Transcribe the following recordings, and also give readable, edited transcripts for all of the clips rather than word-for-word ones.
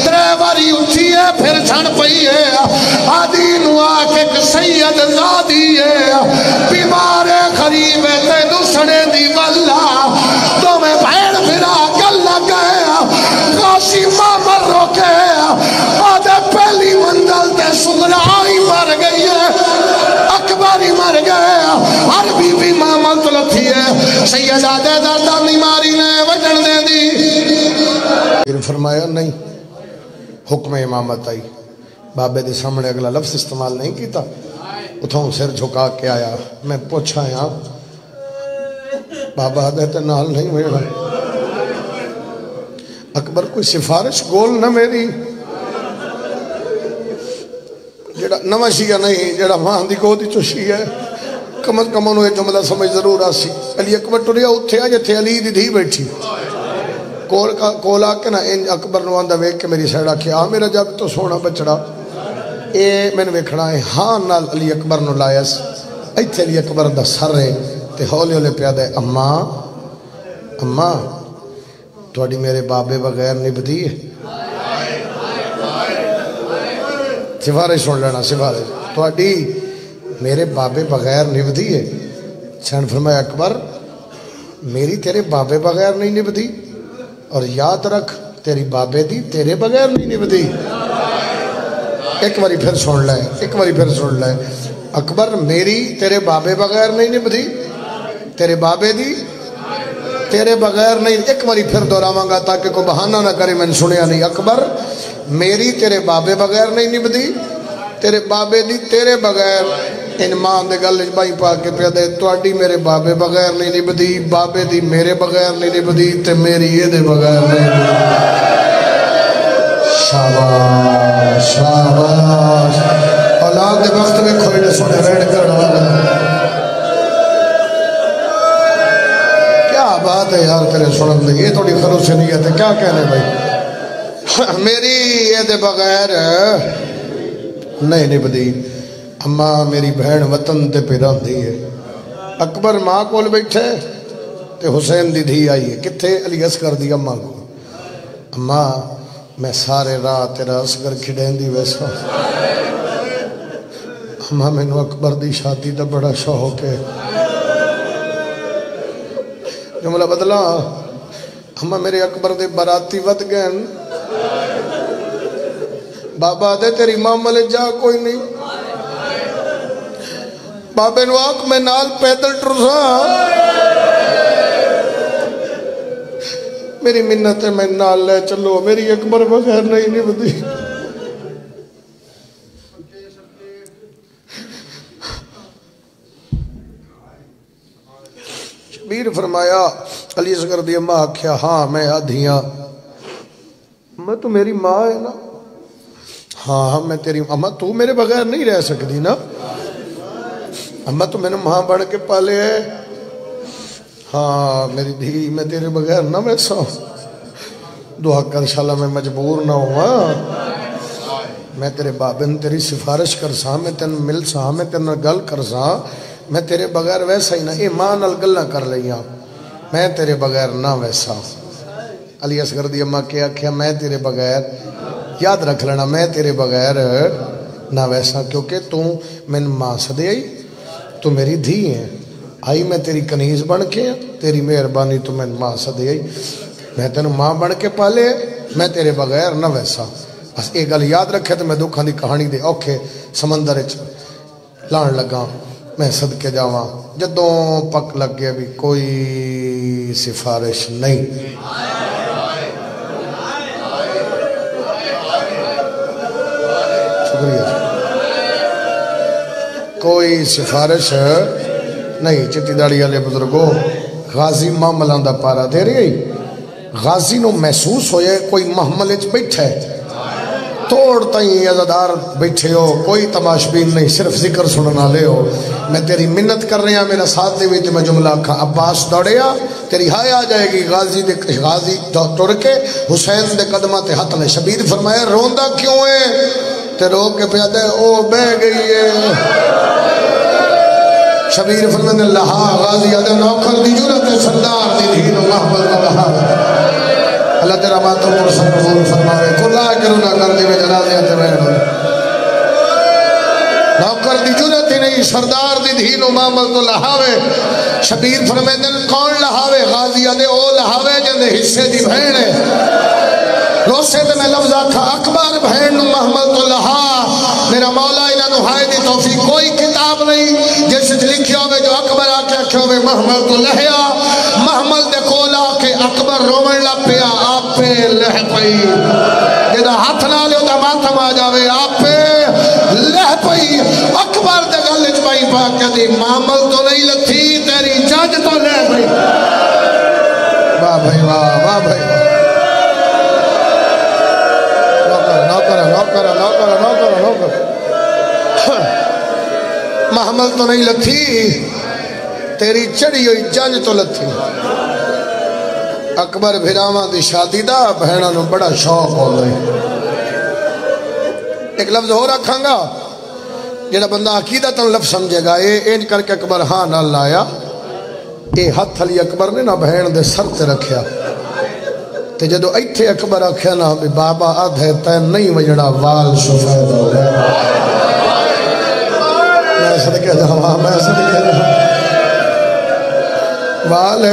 ترے باری اٹھی ہے پھر چھڑ پئی ہے آدھی نو آکے سید زادی ہے بیمار غریب ہے تینو سڑے دی واللہ تو میں بھیڑ پھرا گل لگے غازی مامر روکے آدھے پہلی منزل تے سغرائی مر گئی ہے اکبری مر گئے ہر بی بی مامل تلتی ہے سید آدھے دردہ بیماری نے وجن دے دی فرمایا نہیں حکم امامت آئی بابے دے سامنے اگلا لفظ استعمال نہیں کیتا اتھوں سر جھکا کے آیا میں پوچھا یہاں بابا دیتے نال نہیں میرا اکبر کوئی سفارش گول نہ میری جڑا نوہ شیعہ نہیں جڑا ماں دی کو دی چو شیعہ ہے کم از کم انہوں یہ جملہ سمجھ ضرور آسی علی اکبر ٹوریا اتھے آجے تھے علی دی دھی بیٹھی کول آکے نا اکبر نو آندہ ویک کے میری سیڑا کیا میرا جب تو سونا بچڑا اے میں نے ویکھنا ہے ہاں نال علی اکبر نو لائس ایتھے علی اکبر دا سر ہے تے ہولے ہولے پیادہ ہے اماں توڑی میرے بابے بغیر نبدی ہے سفارش سن لینا سفارش توڑی میرے بابے بغیر نبدی ہے چھن فرمایا اکبر میری تیرے بابے بغیر نہیں نبدی اور یاد رکھ تیری بابے دی تیرے بغیر نہیں نبدی ایک باری پھر سن لائے اکبر میری تیرے بابے بغیر نہیں نبدی تیرے بابے دی تیرے بغیر نہیں ایک باری پھر دہراواں گا تاکہ کوئی بہانہ نہ کرے میں نے سنیا نہیں اکبر میری تیرے بابے بغیر نہیں نبدی تیرے بابے دی تیرے بغیر ان ماں دے گل بائی پا کے پہ دے توڑی میرے بابے بغیر نہیں نبدی بابے دی میرے بغیر نہیں نبدی تے میری یہ دے بغیر نہیں نبدی شاباش شاباش اولاد دے وقت میں کھوئی نے سونے ریڈ کرنا والا کیا بات ہے یار تیرے سنن دے یہ تھوڑی خروش سے نہیں ہے کیا کہنے بھائی میری یہ دے بغیر نہیں نبدی اماں میری بہن وطن تے پیران دی ہے اکبر ماں کول بیٹھے تے حسین دی دھی آئی ہے کتھے علی اصغر دی اماں کو اماں میں سارے راہ تیرا اصغر کھڑین دی ویسا اماں میں نو اکبر دی شادی دا بڑا شوق ہے جملہ بدلا اماں میرے اکبر دے باراتی ود گئن بابا دے تیری معاملے جا کوئی نہیں بابے نو آنکھ میں نال پیدل ٹرسا میری منت ہے میں نال لے چلو میری اکبر بغیر نہیں نبدی شبیر فرمایا علی اصغر دی اماں آکھیا ہاں میں آدھیاں میں تو میری ماں ہے نا ہاں میں تیری اماں تو میرے بغیر نہیں رہ سکتی نا اماں تو میں نے ماں بڑھ کے پالے ہے ہاں میری دھی میں تیرے بغیر نہ ویسا دعا کر انشاءاللہ میں مجبور نہ ہوا میں تیرے بابن تیری سفارش کر سا میں تین مل سا میں تین گل کر سا میں تیرے بغیر ویسا ہی نہ اے ماں نال گل نہ کر لیا میں تیرے بغیر نہ ویسا علی اصغر دی اماں کیا کیا میں تیرے بغیر یاد رکھ لینا میں تیرے بغیر نہ ویسا کیونکہ تو میں ماں صدی آئی تو میری دھی ہے آئی میں تیری کنیز بن کے تیری مہربانی تو میں ماں صدی آئی میں تینو ماں بن کے پالے میں تیرے بغیر نہ ویسا بس ایک گل یاد رکھے تو میں دکھاں دی کہانی دے اوکھے سمندر لان لگا میں صدقے جاواں جدوں پک لگ گیا بھی کوئی سفارش نہیں شکریہ کوئی سفارش نہیں چٹی داڑی والے بزرگوں غازی معاملان دا پارا دے رہی غازی نو محسوس ہوئے کوئی محمل اچ بیٹھا ہے توڑ تائیں عزادار بیٹھے ہو کوئی تماشبین نہیں صرف ذکر سننا لے ہو میں تیری منت کر رہے ہیں میرا ساتھ دے ہوئے میں جملہ کھا عباس دوڑیا تیری ہائے آ جائے گی غازی ٹر کے حسین دے قدمہ تے ہاتھ لے شبیر فرمایا روندہ کیوں ہے تے رو کے پیادہ او بہ گئی ہے شبیر فرمانے لہا غازی آدھے نوکر دی جورت سردار دی دھین محبت کا بہار اللہ تیرا باتوں پر سب قبول فرماوے کرو نہ کر دی میں جنازے تے بہن نوکر دی جرت ہی نہیں سردار دی دھینو معامل تو لہاوے شبیر فرمیدن کون لہاوے غازی دے او لہاوے جندے حصے دی بہن ہے روسے دے میں لفظ آکھا اکبر بہن محمد تو لہا میرا مولا انہاں نوحائی دی توفیق کوئی کتاب نہیں جیسے لکھی ہوئے جو اکبر آکے آکھے ہوئے محمد تو لہیا محمد دے کولا کہ اکبر رومن لپیا آپ پہ لہ پئی جدہ ہاتھ نہ لے ہوتا ماتم آ جاوے آپ پہ لہ پئی اکبر دے گلج پائی پاک کہتی محمد تو نہیں لتھی تیری جج تو لہ پئی واہ بھائی واہ واہ بھائی محمل تو نہیں لتھی تیری چڑی ہوئی جنج تو لتھی اکبر بھراواں دی شادی دا بہناں نو بڑا شوق ہو گئی ایک لفظ ہو رکھاں گا جڑا بندہ عقیدتاً لفظ سمجھے گا یہ انج کر کے اکبر ہاں نہ لایا اے ہتھ علی اکبر نے نہ بہن دے سر تے رکھیا تے جدو ایتھے اکبر آکھیا نا بھی بابا آدھے تے نہیں وجڑا وال سفید ہو گئے میں صدقے جاواں میں صدقے جاواں وال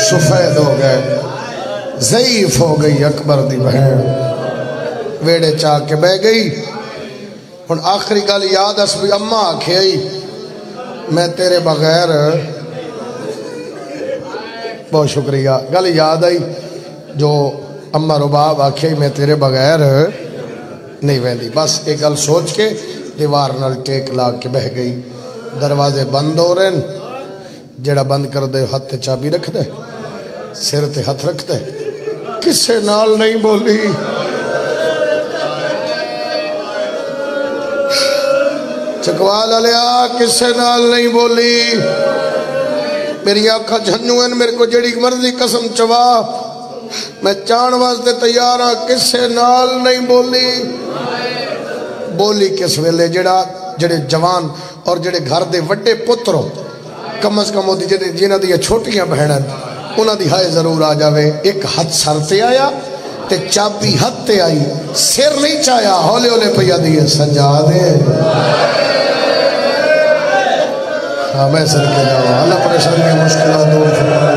سفید ہو گئے ضعیف ہو گئی اکبر دی بہن ویڑے چاہ کے بہ گئی ہن آخری گل یاد اس بھی اماں آکھیئی میں تیرے بغیر بہت شکریہ گل یاد آئی جو اماں رباب آکھے میں تیرے بغیر نہیں ویندی بس ایک گل سوچ کے دیوار نال ٹیک لا کے بہ گئی دروازے بند ہو رہے جڑا بند کر دے ہاتھ تے چابی رکھ دے سر تے ہاتھ رکھ دے کسے نال نہیں بولی چکوال علیا کسے نال نہیں بولی میری آنکھا جھنوین میرے کو جڑی مرضی قسم چوا میں چان واسطے تیار ہاں کسے نال نہیں بولی بولی کس ویلے جڑے جوان اور جڑے گھر دے وڈے پتروں کم از کم ہوتی جنہ دی چھوٹیاں بہنیں انہاں دی ہائے ضرور آ جاوے ایک ہاتھ سر تے آیا تے چابی ہاتھ تے آئی سر نہیں چایا ہولے ہولے پیا دیئے سجا دے ہاں میں سر کے جاؤں اللہ پریشانی مشکلات دور فرمائے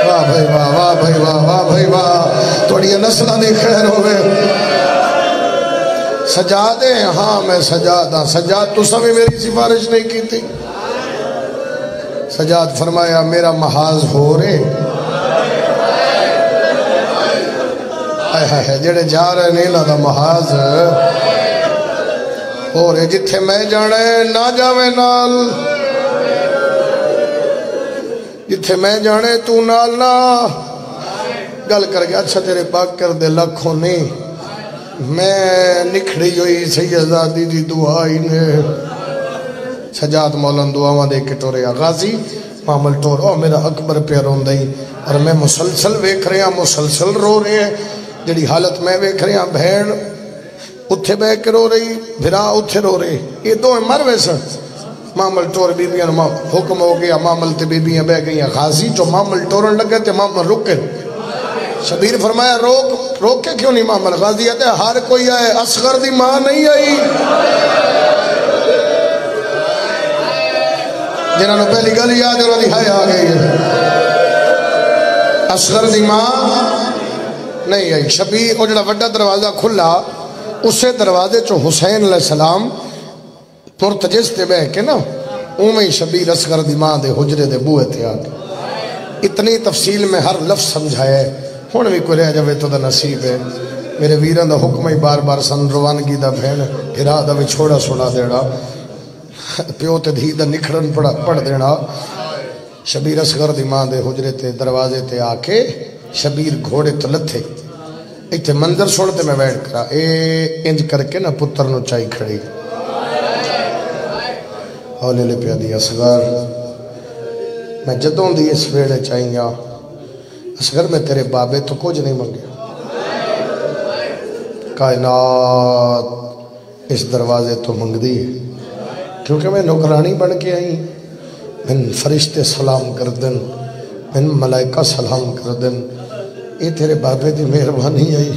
واہ بھائی واہ واہ بھائی واہ واہ بھائی واہ توڑی نسلہ نہیں خیر ہوئے سجا دے ہاں میں سجادہ سجاد تو سبھی میری سفارش نہیں کی تھی سجاد فرمایا میرا محاذ ہو رہے جڑے جا رہے نہیں لگا محاذ ہو رہے جتھے میں جانے نہ جاوے نال جتھے میں جانے تو نال نہ گل کر گیا اچھا تیرے پاک کر دے لکھوں نہیں میں نکھڑی ہوئی سیدہ دی دعائی نے سجاد مولانا دعاواں دے کے ٹوریا غازی معامل ٹور او میرا اکبر پہ رون دئی اور میں مسلسل ویکھ رہے ہیں مسلسل رو رہے ہیں جڑی حالت میں ویکھ رہے ہیں بہن اتھے بے کے رو رہی بھرا اتھے رو رہے یہ دو مر ویسا معامل ٹور بی بیاں حکم ہو گیا معامل تے بی بیاں بے گئی غازی جو معامل ٹورن لگے تے معامل رکے شبیر فرمایا روک کے کیوں نہیں معامل غازی آتے ہر کوئی آئے اصغر دی ماں نہیں آئی جنہوں نے پہلی گل یاد ہے دی ہائے آگئی ہے اصغر دی ماں نہیں آئی شبیر وہ جڑا وڈا دروازہ کھلا اسے دروازے چو حسین علیہ السلام پرتجس تے بے کے نا اومیں شبیر اصغر دی ماں دے حجرے دے بوئے تھے آگے اتنی تفصیل میں ہر لفظ سمجھائے ہون بھی کوئی رہ جاوے تو دا نصیب ہے میرے ویران دا حکم ہی بار بار سن روانگی دا بہن ارادہ بھی چھوڑا سوڑا دیڑا پیو تے دھی دا نکھڑن پڑھ دیڑا شبیر اصغر دی ماں دے حجرے تے دروازے تے آکے شبیر گھوڑے تو لتھے ایتھے منظر سوڑتے میں بیٹھ کرا انج کر کے نا پتر نو چائی کھڑی ہولے لے پیا دی اصغر میں جدوں دی اس ویڑے چاہیاں اصغر میں تیرے بابے تو کچھ نہیں منگیا کائنات اس دروازے تو منگ دی کیونکہ میں نوکرانی بن کے آئی من فرشتے سلام کر دن من ملائکہ سلام کر دن یہ تیرے بابے دی مہربانی آئی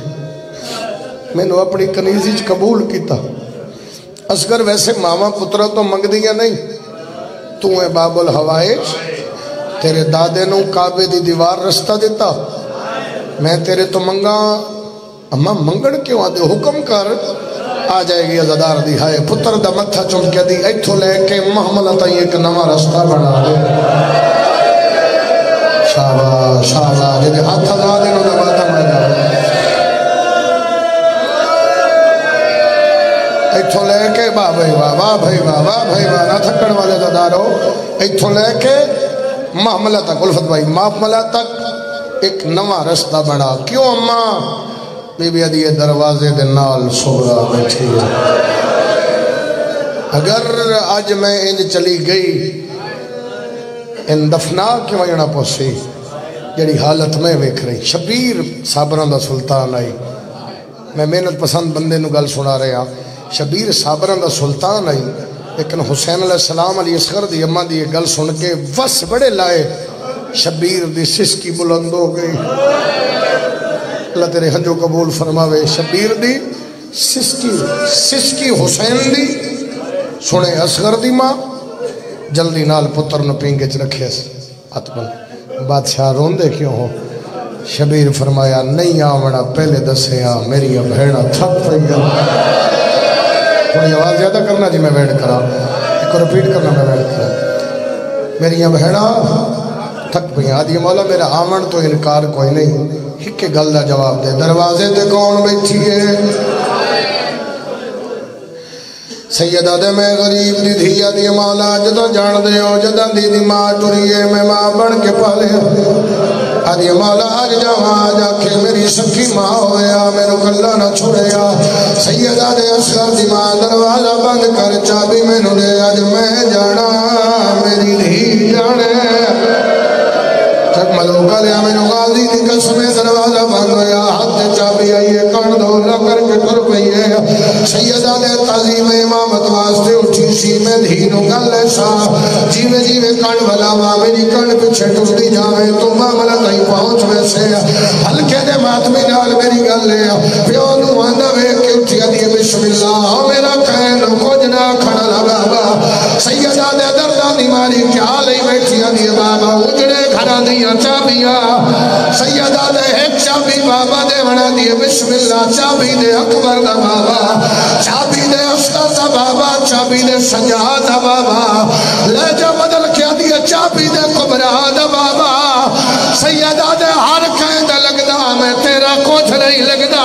میں نے اپنی کنیزی قبول کیتا اصغر ویسے ماما پترہ تو منگ دیا نہیں تو اے باب الحوائج تیرے دادے نو کعبے دی دیوار رستہ دیتا میں تیرے تو منگا اما منگن کیوں آدھے حکم کر آ جائے گی ازادار دی ہائے پتر دا متھا چمکے دی ایتھو لے کے محملہ تا ایک نوا رستہ بنا دے شابہ شابہ جدے ہاتھ ازادے نو دباتا میں جاؤ ایتھو لے کے بابا بھائی نہ تھکڑ والے ازادارو ایتھو لے کے محملہ تک الفت بھائی محملہ تک ایک نوا رستہ بنا کیوں اماں بی بی ادیے دروازے دے نال سورا بیٹھی ہے اگر آج میں انج چلی گئی ان دفنا کی وجنا پوسی جڑی حالت میں ویکھ رہی شبیر صابران دا سلطان آئی میں محنت پسند بندے نو گل سنا رہے ہیں شبیر صابران دا سلطان آئی لیکن حسین علیہ السلام علیہ اصغر دی اماں دی گل سن کے وس بڑے لائے شبیر دی سسکی بلند ہو گئی اللہ تیرے ہنجو قبول فرماوے شبیر دی سسکی حسین دی سنے اصغر دی ماں جلدی نال پتر نو پینگے چ رکھے اتمن بادشاہ روندے کیوں ہو شبیر فرمایا نہیں آوڑا پہلے دسے آ میری بہنہ تھک پئی تھوڑی آواز زیادہ کرنا جی میں ویٹ کرا ایک رپیٹ کرنا میں ویٹ کرا میری بہنہ تھک پئی آدھی مولا میرا آمن تو انکار کوئی نہیں ہکے گل دا جواب دے دروازے تے کون بیٹھی ہے سیدہ دے میں غریب دی دھیا دی مولا جدو جان دے ہو جدہ دی دی ماں ٹوریے میں ماں بڑھ کے پالے آدھی مولا آج جاواں آج آکھے میری سکی ماں ہویا میرے کلہ نہ چھوڑیا سیدہ دے اصغر دی ماں دروازہ بند کر چابی میں نو دے آج میں جانا میری دھی جانے تک ملوکہ لیا میں نو غازی دی قسمیں دروازہ بند ہویا ہاتھ چابی آئیے کان دھولا کر کے ٹر پئیے سیدہ دے تعظیم امامت واسطے اٹھی سی میں دھینو گل ایسا جیوے کان بھلا ماں میری کان پچھے ٹر دی جاوے تو معاملہ تھی پہنچ ویسے ہلکے دے ماتمی نال میری گل لے پیو نو آندہ وے کہ اٹھی دیئے بسم اللہ میرا کہن کچھ نہ کھڑا لگا سیدہ دے دردہ دی ماری کیا لئی بیٹھی دیئے بابا اجڑے کھڑا دیا چابیا سیدہ دے ایک چابی بابا دے بنا دیئے بسم اللہ چابی دے اکبر دا بابا چابی دے اصغر دا بابا چابی دے سجاد دا بابا لے جا بدل کیا دیئے چابی دے کبرا دا بابا سیدہ دے ہر کہیں دا لگدا میں تیرا کچھ نہیں لگدا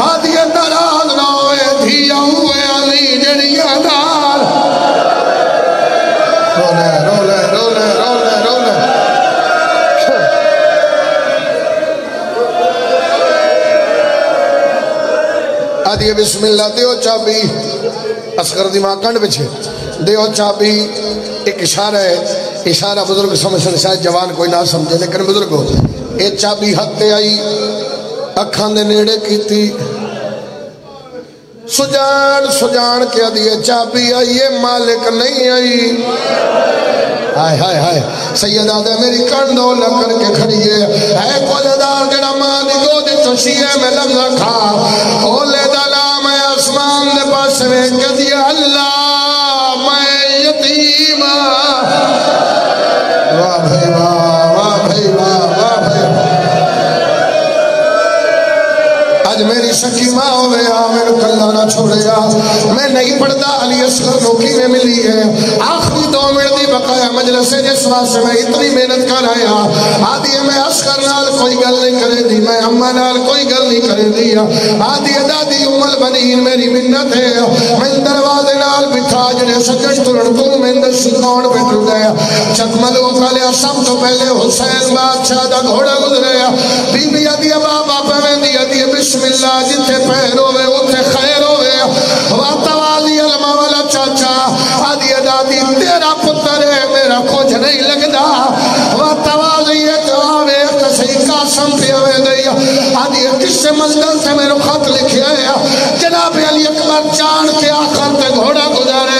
آدھیے ناراض نہ ہوئے دھیا ہوئے علی جڑیاں دار رولے آدھیے بسم اللہ دیو چابی اصغر دی ماں کنڈ بچھے دیو چابی ایک اشارہ ہے اشارہ بزرگ سمجھنے شاید جوان کوئی نہ سمجھے لیکن بزرگ ہو اے چابی ہتھے آئی اکھان دے نیڑے کی تھی سجان کیا دیئے چابی آئی مالک نہیں آئی ہائے سیدہ دے میری کندھو لکر کے کھڑیے اے قددار جڑا ماں دی گو دی تشیئے میں لمزہ کھا اولے دلام اے اسمان دے پاس میں کہتی اللہ میں یتیم واہ بھائی واہ بھائی واہ بھائی آج میری سکی ماں ہوئے میرے کلہ نہ چھوڑیا میں نہیں پڑھتا علی اصغر نوکی میں ملی ہے آخری 2 منٹ دی بقایا مجلس ہے جس واسطے میں اتنی محنت کر آیا آدھی میں اصغر نال کوئی گل نہیں کرے دی میں اممہ نال کوئی گل نہیں کرے دیا آدھی دادی ام البنین میری منت ہے میں دروازے نال بٹھا جڑے سجش ترن تو میں دسی کون بیٹھ گیا چکملو کا لیا سب تو پہلے حسین بادشاہ دا گھوڑا گزریا بی بی ادھی بابا پہویں دی بسم اللہ جتے پہر ہوئے اتھے خیر ہوئے واتوالی علمہ والا چاچا آدھی دادی تیرا پتر ہے میرا کچھ نہیں لگدا واتوالی اتواوے کسی قاسم پہ ہوئے دیا آدھی کس سے منزل سے میرے خط لکھے آیا جناب علی اکبر جان کے آخر تے گھوڑا گزارے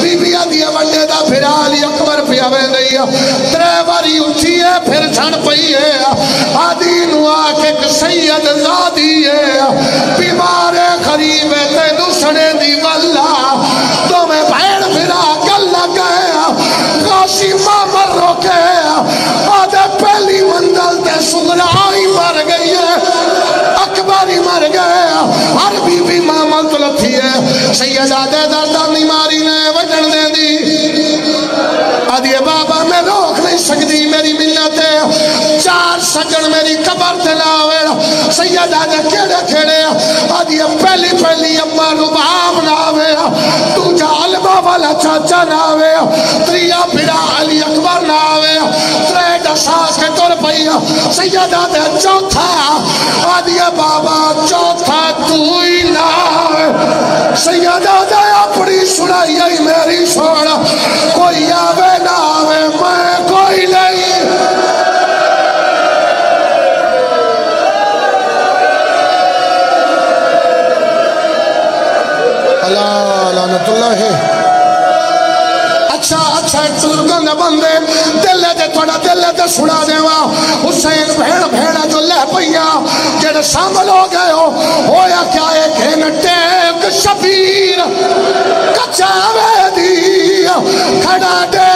بی بی آدھی وڈے دا پھر علی اکبر پہ ہوئے دیا 3 باری اٹھی ہے پھر جھن پئی ہے آدھی نو زادی ہے بیمار غریب تینو سڑے دی والا تو میں بھیڑ پھرا گل لگایا غاشی مامر روکے آدھے پہلی منزل تے سگرائی مر گئی ہے اکبری مر گئے ہر بی بی مامل تو لتھی ہے سیدہ دے دردانی ماری نے وجن دے دی آدھیے بابا میں روک نہیں سکتی میری منت ہے چار سجن میری قبر دلاوے سیدہ دے کھڑے کھڑے آدھیے پہلی اممہ رباب ناوے دوجہ علمہ والا چاچا ناوے تریا پھرا علی اکبر ناوے تریڈ ساس کے طور پئی سیدہ دے چوتھا آدھیے بابا چوتھا تو ہی ناوے سیدہ دے اپنی سنائی میری سوڑا کوئی آوے نہ آوے میں کوئی نہیں اللہ لعنت اللہ ہے اچھا ایک بزرگان دے بندے دل دے تھوڑا دل دے سنا دے وا حسین بھیڑا جو لہ پئیا جڑے شامل ہو گئے ہویا کیا ایک گھنٹے ایک شبیر کچا وے دی کھڑا دے